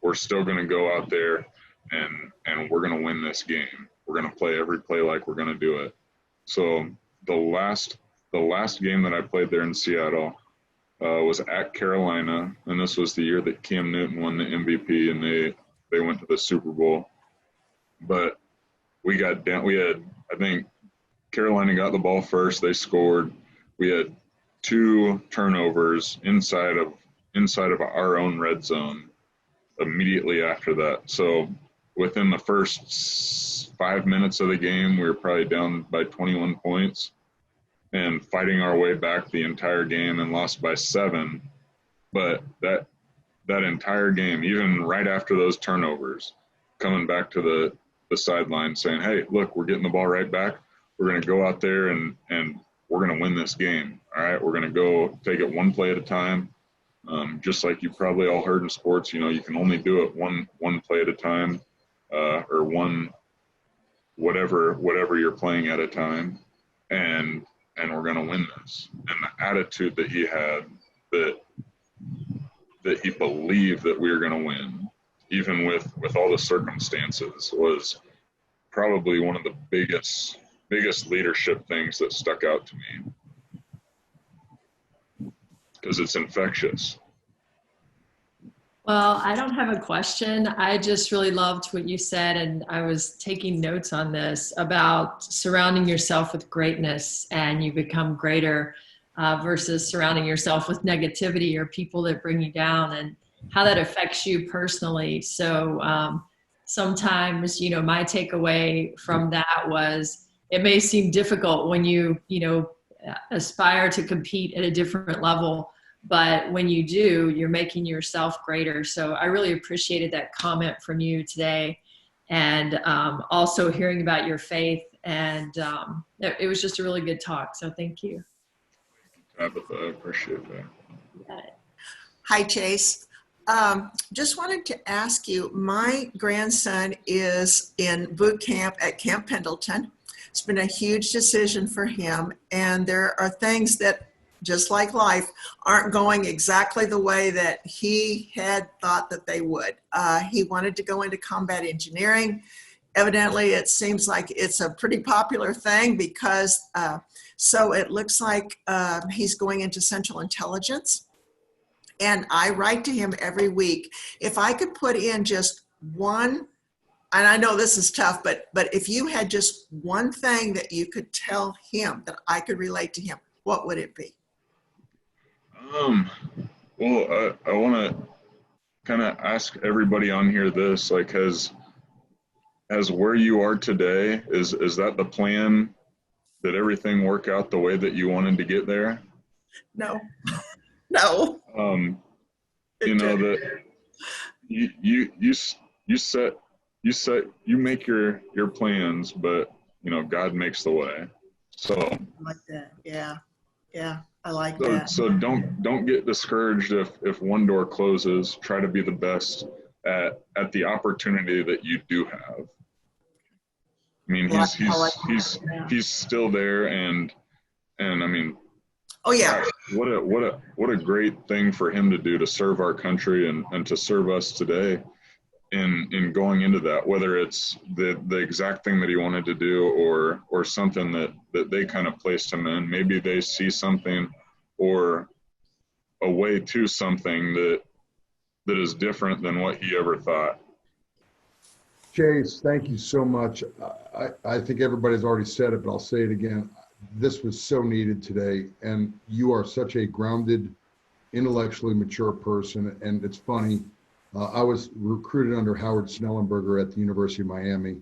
We're still going to go out there and we're going to win this game. We're going to play every play like we're going to do it. So the last game that I played there in Seattle was at Carolina, and this was the year that Cam Newton won the MVP and they went to the Super Bowl. But we got down. We had, I think, Carolina got the ball first. They scored. We had 2 turnovers inside of our own red zone immediately after that. So within the first 5 minutes of the game, we were probably down by 21 points and fighting our way back the entire game and lost by 7. But that entire game, even right after those turnovers, coming back to the sideline saying, hey, look, we're getting the ball right back. We're going to go out there and we're going to win this game. All right, we're going to go take it one play at a time. Just like you probably all heard in sports, you can only do it one play at a time, or one whatever you're playing at a time, and we're going to win this. And the attitude that he had, that he believed that we were going to win, even with all the circumstances, was probably one of the biggest leadership things that stuck out to me, because it's infectious. Well, I don't have a question. I just really loved what you said, and I was taking notes on this about surrounding yourself with greatness and you become greater versus surrounding yourself with negativity or people that bring you down, and how that affects you personally. So sometimes, my takeaway from that was it may seem difficult when you aspire to compete at a different level, but when you do, you're making yourself greater. So I really appreciated that comment from you today, and also hearing about your faith. And it was just a really good talk. So thank you. Tabitha, I appreciate that. Hi, Chase. Just wanted to ask you, my grandson is in boot camp at Camp Pendleton. It's been a huge decision for him, and there are things that, just like life, aren't going exactly the way that he had thought that they would. He wanted to go into combat engineering. Evidently, it seems like it's a pretty popular thing because, so it looks like he's going into Central Intelligence. And I write to him every week. If I could put in just one, and I know this is tough, but if you had just one thing that you could tell him that I could relate to him, what would it be? Well, I want to kind of ask everybody on here this, like, has where you are today, is that the plan? Did everything work out the way that you wanted to get there? No, no. That you make your plans, but God makes the way. So I like that. Yeah, I like that. So don't get discouraged if one door closes. Try to be the best at the opportunity that you do have. I mean, he's still there, and I mean, oh yeah, what a great thing for him to do, to serve our country and to serve us today in going into that, whether it's the exact thing that he wanted to do or something that they kind of placed him in. Maybe they see something or a way to something that is different than what he ever thought. Chase, thank you so much. I think everybody's already said it, but I'll say it again. This was so needed today, and you are such a grounded, intellectually mature person. And it's funny, I was recruited under Howard Snellenberger at the University of Miami.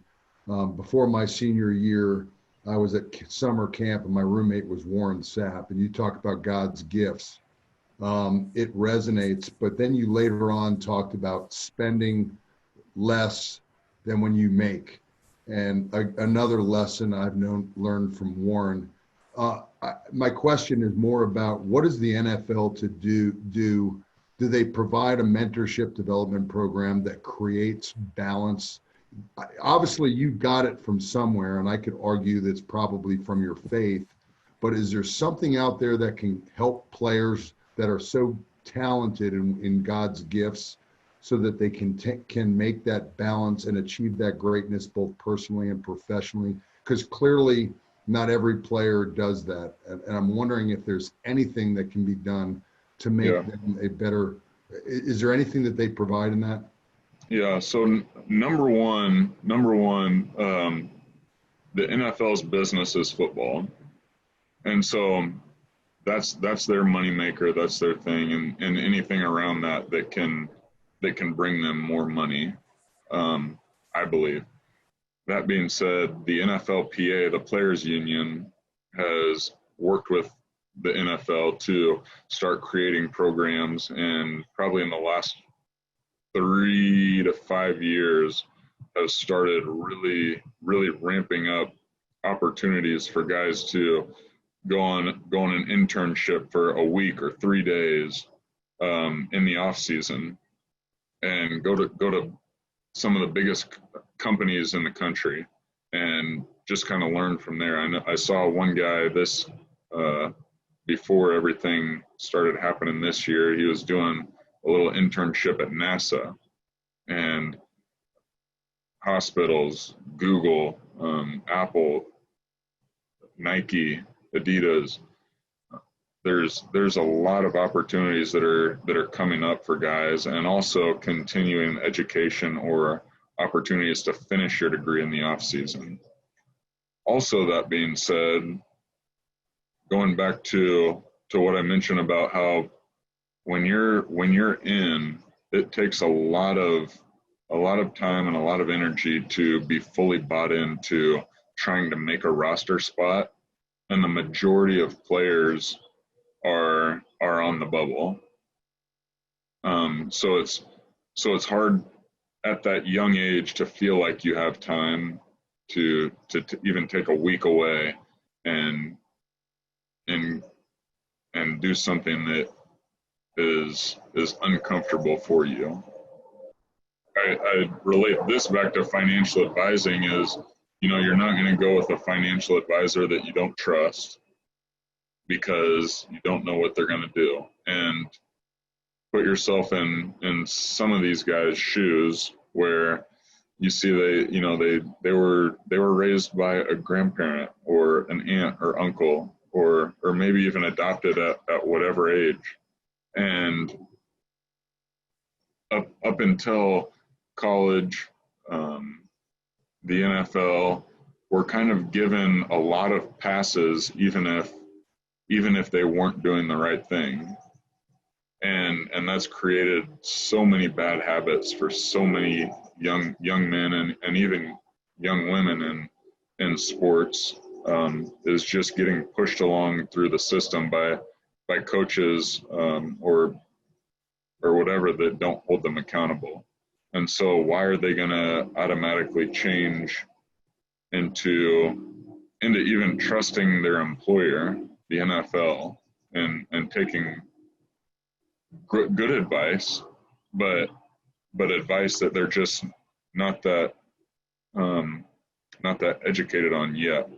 Before my senior year, I was at summer camp, and my roommate was Warren Sapp. And you talk about God's gifts. It resonates, but then you later on talked about spending less than when you make. And another lesson I've learned from Warren. My question is more about what does the NFL to do? Do they provide a mentorship development program that creates balance? Obviously, you got it from somewhere, and I could argue that's probably from your faith. But is there something out there that can help players that are so talented in God's gifts, so that they can make that balance and achieve that greatness both personally and professionally? Because clearly not every player does that. And I'm wondering if there's anything that can be done to make them a better, is there anything that they provide in that? Yeah, so number one, the NFL's business is football. And so that's their moneymaker, that's their thing, and anything around that can bring them more money, I believe. That being said, the NFLPA, the Players Union, has worked with the NFL to start creating programs, and probably in the last 3 to 5 years has started really ramping up opportunities for guys to go on an internship for a week or 3 days in the off season, and go to some of the biggest companies in the country and just kind of learn from there. I saw one guy before everything started happening this year. He was doing a little internship at NASA and hospitals, Google, Apple, Nike, Adidas. There's a lot of opportunities that are coming up for guys, and also continuing education or opportunities to finish your degree in the off season. Also, that being said, going back to what I mentioned about how when you're in, it takes a lot of time and a lot of energy to be fully bought into trying to make a roster spot, and the majority of players are on the bubble. So it's hard at that young age to feel like you have time to even take a week away and do something that is uncomfortable for you. I relate this back to financial advising is, you're not going to go with a financial advisor that you don't trust, because you don't know what they're going to do. And put yourself in some of these guys' shoes, where you see they were raised by a grandparent or an aunt or uncle, or maybe even adopted at whatever age, and up until college, the NFL were kind of given a lot of passes, even if they weren't doing the right thing. And that's created so many bad habits for so many young men and even young women in sports, is just getting pushed along through the system by coaches or whatever that don't hold them accountable. And so why are they going to automatically change into even trusting their employer, the NFL, and taking good advice, but advice that they're just not that educated on yet.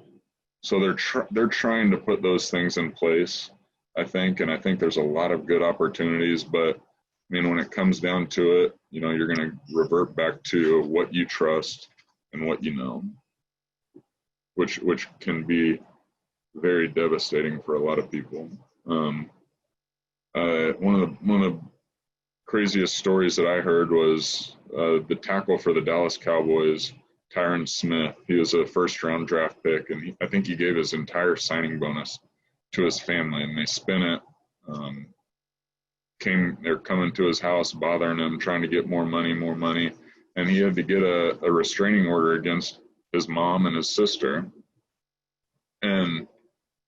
So they're trying to put those things in place, I think, and I think there's a lot of good opportunities. But I mean, when it comes down to it, you're going to revert back to what you trust and what you know, which can be very devastating for a lot of people. One of the craziest stories that I heard was the tackle for the Dallas Cowboys, Tyron Smith. He was a first-round draft pick, and I think he gave his entire signing bonus to his family, and they spent it. They're coming to his house, bothering him, trying to get more money, and he had to get a restraining order against his mom and his sister. And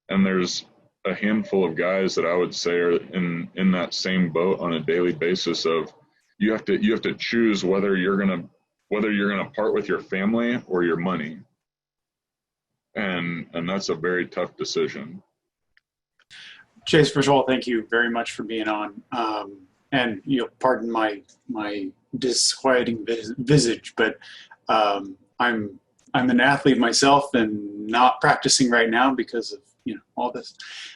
there's a handful of guys that I would say are in that same boat on a daily basis of you have to choose whether you're gonna part with your family or your money, and that's a very tough decision. Chase, first of all, thank you very much for being on. And pardon my disquieting visage, but I'm an athlete myself and not practicing right now because of all this.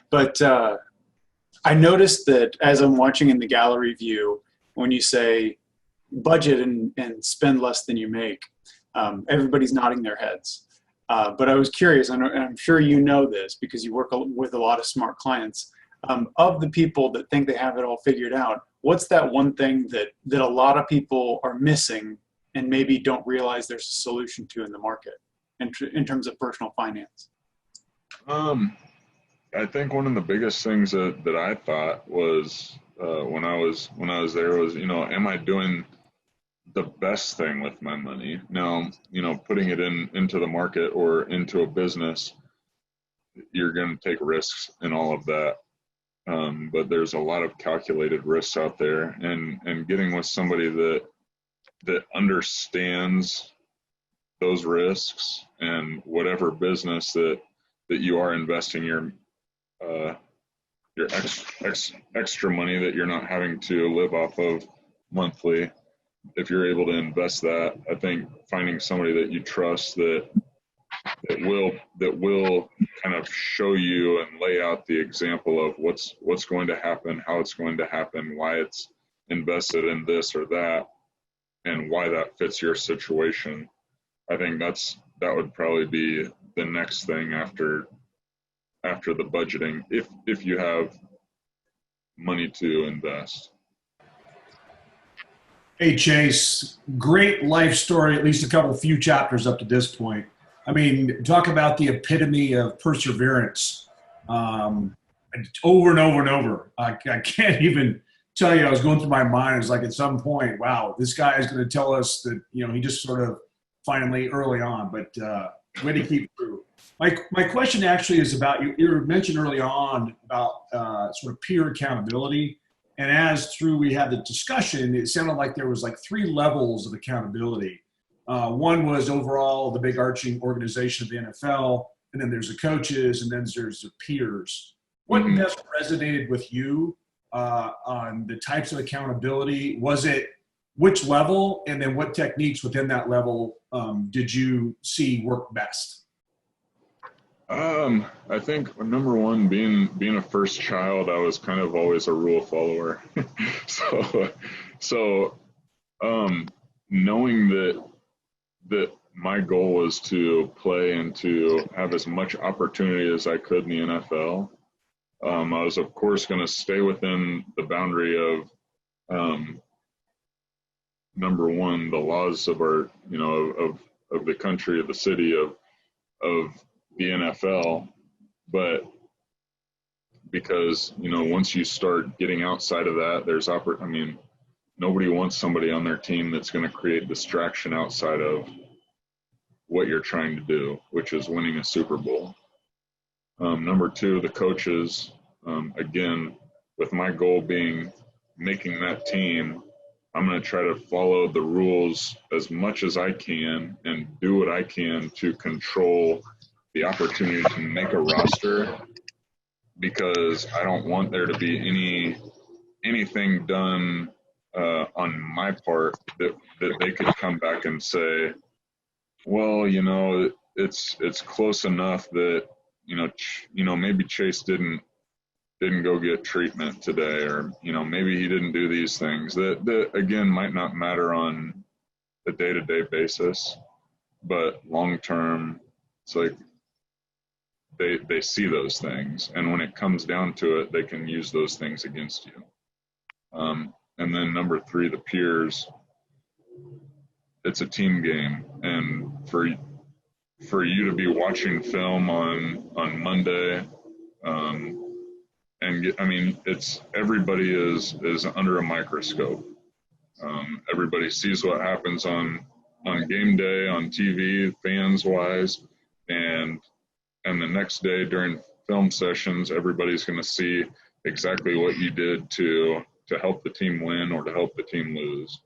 But I noticed that as I'm watching in the gallery view, when you say budget and spend less than you make, everybody's nodding their heads. But I was curious, and I'm sure you know this because you work with a lot of smart clients. Of the people that think they have it all figured out, what's that one thing that a lot of people are missing and maybe don't realize there's a solution to in the market in terms of personal finance? I think one of the biggest things that I thought was when I was there was, am I doing the best thing with my money? Now, putting it into the market or into a business, you're going to take risks and all of that. But there's a lot of calculated risks out there, and getting with somebody that understands those risks, and whatever business that you are investing your extra money that you're not having to live off of monthly, if you're able to invest that, I think finding somebody that you trust that will kind of show you and lay out the example of what's going to happen, how it's going to happen, why it's invested in this or that, and why that fits your situation. I think that would probably be the next thing after the budgeting, if you have money to invest. Hey, Chase, great life story, at least a few chapters up to this point. I mean, talk about the epitome of perseverance, over and over and over. I can't even tell you, I was going through my mind. It was like at some point, wow, this guy is going to tell us that, he just sort of finally early on, but way to keep through. My question actually is about, you mentioned early on about sort of peer accountability. And as we had the discussion, it sounded like there was like 3 levels of accountability. One was overall the big arching organization of the NFL, and then there's the coaches, and then there's the peers. What best resonated with you on the types of accountability? Was it which level, and then what techniques within that level did you see work best? I think number one, being a first child, I was kind of always a rule follower. so knowing that my goal was to play and to have as much opportunity as I could in the NFL, I was of course going to stay within the boundary of number one, the laws of our, of the country, of the city, of the NFL, but because, once you start getting outside of that, there's nobody wants somebody on their team that's going to create distraction outside of what you're trying to do, which is winning a Super Bowl. Number two, the coaches, again, with my goal being making that team, I'm going to try to follow the rules as much as I can and do what I can to control the opportunity to make a roster, because I don't want there to be anything done on my part that they could come back and say, well, it's close enough that maybe Chase didn't go get treatment today, or maybe he didn't do these things that again might not matter on a day-to-day basis, but long term, it's like they see those things, and when it comes down to it, they can use those things against you. And then number 3, the peers. It's a team game, and for you to be watching film on Monday, I mean, it's everybody is under a microscope. Everybody sees what happens on game day on TV, fans wise, and the next day during film sessions, everybody's going to see exactly what you did to help the team win or to help the team lose,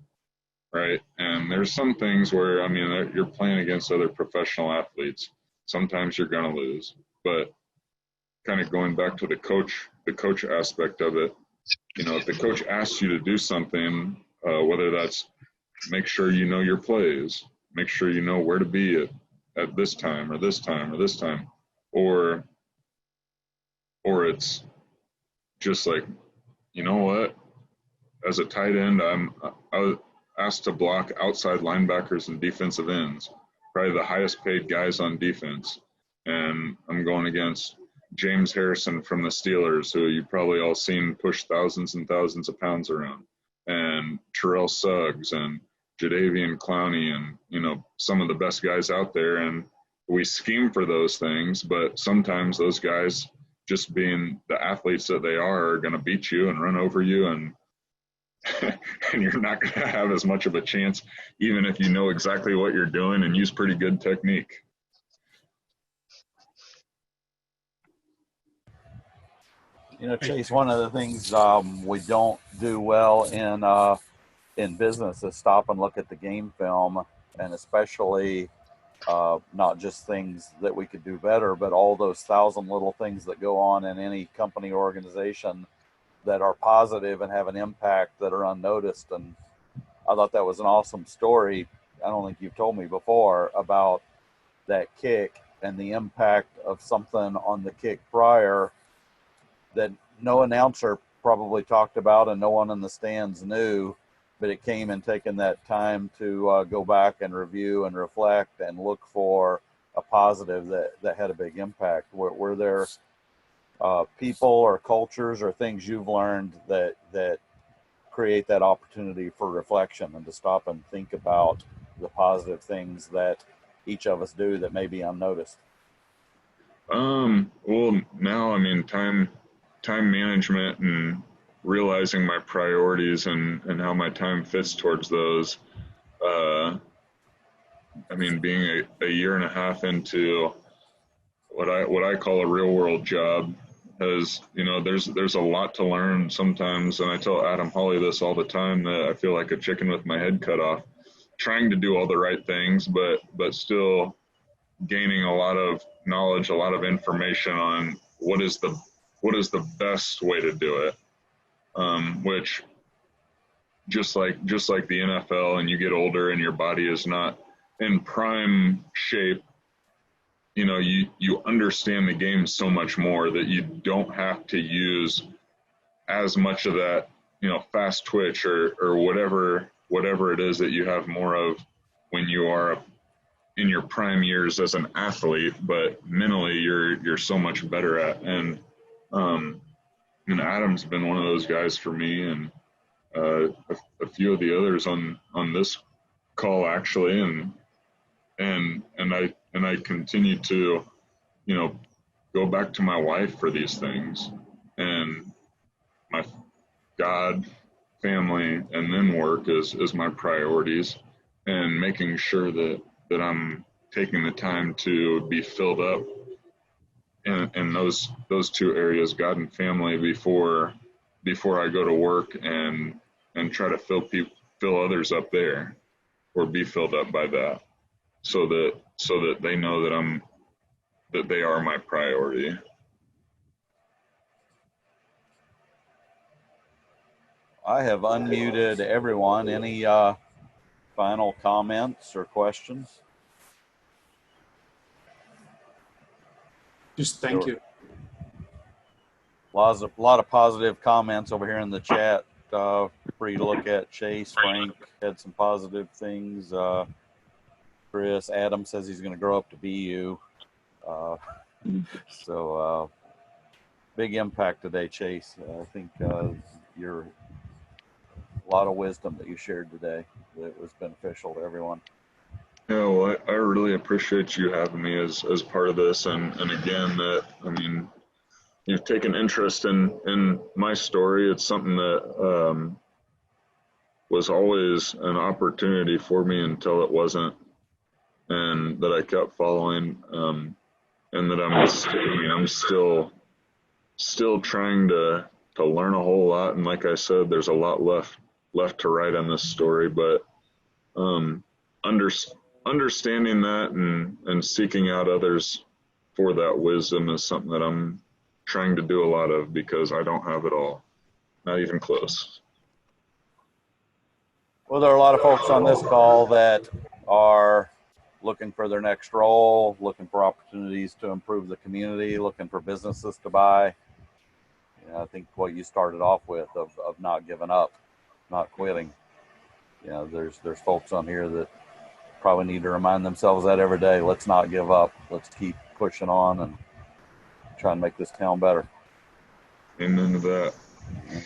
right? And there's some things where, I mean, you're playing against other professional athletes. Sometimes you're going to lose, but kind of going back to the coach aspect of it, you know, if the coach asks you to do something, whether that's make sure you know your plays, make sure you know where to be at this time or this time or this time, or it's just like, you know what, as a tight end, I was asked to block outside linebackers and defensive ends, probably the highest paid guys on defense, and I'm going against James Harrison from the Steelers, who you've probably all seen push thousands and thousands of pounds around, and Terrell Suggs and Jadeveon Clowney, and, you know, some of the best guys out there. And we scheme for those things, but sometimes those guys, just being the athletes that they are going to beat you and run over you, and and you're not going to have as much of a chance, even if you know exactly what you're doing and use pretty good technique. You know, Chase, one of the things we don't do well in business is stop and look at the game film, and especially not just things that we could do better, but all those 1,000 little things that go on in any company or organization that are positive and have an impact that are unnoticed. And I thought that was an awesome story. I don't think you've told me before about that kick and the impact of something on the kick prior that no announcer probably talked about and no one in the stands knew, but it came and taken that time to go back and review and reflect and look for a positive that had a big impact. Were there people or cultures or things you've learned that create that opportunity for reflection and to stop and think about the positive things that each of us do that may be unnoticed? Well, now, I mean, time management and realizing my priorities and how my time fits towards those. I mean, being a year and a half into what I call a real world job, has, you know, there's a lot to learn sometimes, and I tell Adam Hawley this all the time, that I feel like a chicken with my head cut off, trying to do all the right things, but still gaining a lot of knowledge, a lot of information on what is the best way to do it. Which just like the NFL, and you get older and your body is not in prime shape, you know, you understand the game so much more that you don't have to use as much of that, you know, fast twitch or whatever it is that you have more of when you are in your prime years as an athlete, but mentally you're so much better at. And Adam's been one of those guys for me, and a few of the others on this call actually, and I continue to, you know, go back to my wife for these things, and my God, family, and then work is my priorities, and making sure that I'm taking the time to be filled up in those two areas, God and family, before I go to work and try to fill others up there, or be filled up by that, so that they know that they are my priority. I have unmuted everyone. Any final comments or questions? Just thank you. A lot of positive comments over here in the chat for you to look at. Chase, Frank had some positive things. Chris, Adam says he's going to grow up to be you. So big impact today, Chase. I think you're a lot of wisdom that you shared today that was beneficial to everyone. Yeah, well, I really appreciate you having me as part of this, and again, that I mean, you've taken interest in my story. It's something that was always an opportunity for me until it wasn't, and that I kept following, and that I'm still trying to learn a whole lot. And like I said, there's a lot left to write on this story, but understanding that and seeking out others for that wisdom is something that I'm trying to do a lot of, because I don't have it all, not even close. Well, there are a lot of folks on this call that are looking for their next role, looking for opportunities to improve the community, looking for businesses to buy. You know, I think what you started off with of not giving up, not quitting. You know, there's folks on here that probably need to remind themselves that every day. Let's not give up. Let's keep pushing on and try and make this town better. Amen to that. Yeah.